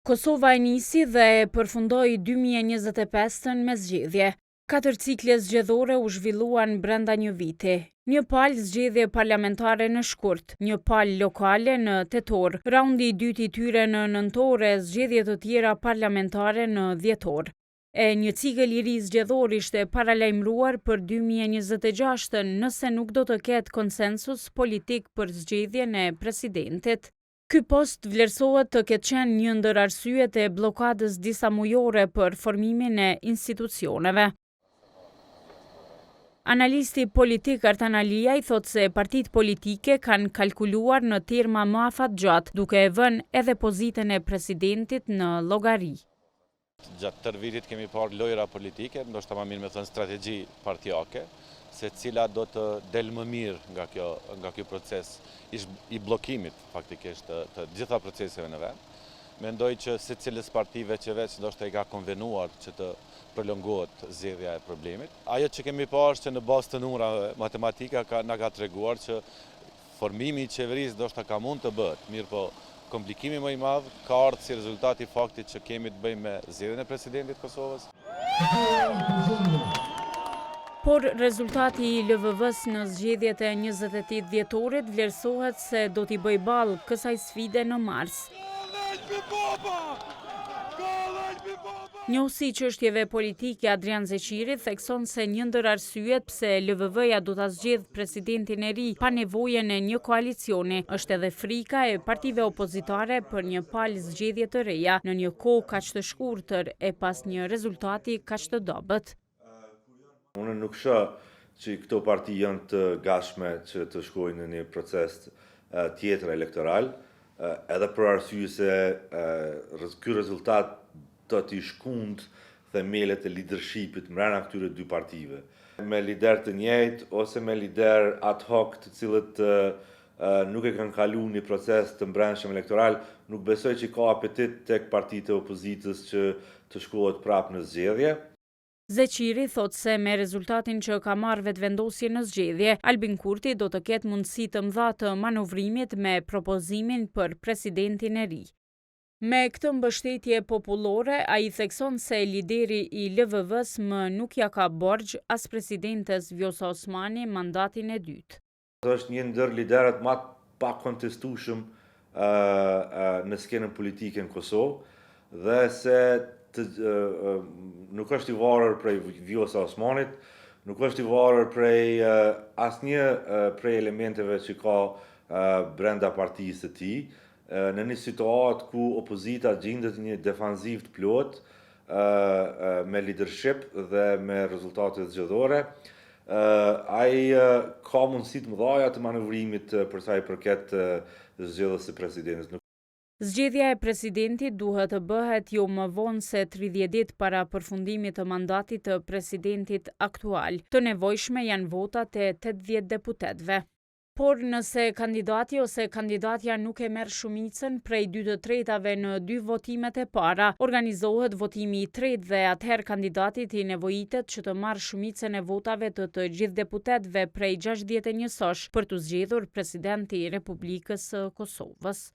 Kosova e nisi dhe e përfundoi 2025-ën me zgjedhje. 4 cikle zgjedhore u zhvilluan brenda një viti. Një palë zgjedhje parlamentare në shkurt, një palë lokale në tetor, raundi i dytë i tyre në nëntor e zgjedhje të tjera parlamentare në dhjetor. E një cikël i ri zgjedhor ishte paralajmëruar për 2026-ën nëse nuk do të ketë konsensus politik për zgjedhjen e presidentit. Ky post vlerësohet të ketë qenë një ndër arsyet e bllokadës disa mujore për formimin e institucioneve. Analisti politik Artan Aliaj thot se partitë politike kanë kalkuluar në terma më afatgjatë, duke e vënë edhe pozitën e presidentit në llogari. Gjatë tërë vitit kemi parë lojra politike, ndoshta më mirë me thënë strategji partijake, se cila do të del më mirë nga ky proces i bllokimit faktikisht të gjitha proceseve në vend. Mendoj që secilës partive që veç ndoshta i ka konvenuar që të prolongohet zgjedhja e problemit. Ajo që kemi parë që në bazë të numrave matematika na ka treguar që formimi i qeverisë ndoshta ka mund të bëhet, mirë po komplikimi më i madh ka ardhur si rezultat i faktit që kemi të bëjmë me zgjedhjen e presidentit të Kosovës. Por rezultati i LVV-s në zgjedhjet e 28 dhjetorit vlerësohet se do t'i bëjë ballë kësaj sfide në mars. Njohësi çështjeve politike Adrian Zeqiri thekson se një ndër arsyet pse LVV-ja do ta zgjedh presidentin e ri pa nevojën e një koalicioni është edhe frika e partive opozitare për një palë zgjedhje të reja në një kohë kaq të shkurtër e pas një rezultati kaq të dobët. Unë nuk shoh që këto parti janë të gatshme që të shkojnë në një proces tjetër elektoral, edhe për arsye se ky rezultat do t'i shkundë themelet e leadershipit brenda këtyre dy partive. Me lider të njëjtë ose me lider ad hoc të cilët nuk e kanë kaluar një proces të brendshëm elektoral, nuk besoj që ka apetit tek partitë e opozitës që të shkohet prapë në zgjedhje. Zeqiri thot se me rezultatin që ka marrë vetëvendosje në zgjedhje, Albin Kurti do të ketë mundësi të mëdha të manovrimit me propozimin për presidentin e ri. Me këtë mbështetje popullore, ai thekson se lideri i LVV-s më nuk ja ka borxh as presidentes Vjosa Osmani mandatin e dytë. Është një ndër liderët më pa kontestueshëm në skenën politike në Kosovë dhe se nuk është i varur prej Vjosa Osmanit, nuk është i varur prej asnjë prej elementeve që ka brenda partisë së tij, në një situatë ku opozita gjendet në një defanziv të plot me leadership dhe me rezultate zgjedhore. Ai ka mundësi të mëdha të manovrimit për sa i përket zgjedhjes së presidentit. Zgjedhja e presidentit duhet të bëhet jo më vonë se 30 ditë para përfundimit të mandatit të presidentit aktual. Të nevojshme janë votat e 80 deputetëve. Por nëse kandidati ose kandidatja nuk e merr shumicën prej 2/3 në 2 votimet e para, organizohet votimi i tretë dhe atëherë kandidati i nevojitet që të marrë shumicën e votave të gjithë deputetëve prej 61-sosh për të zgjedhur presidenti i Republikës së Kosovës.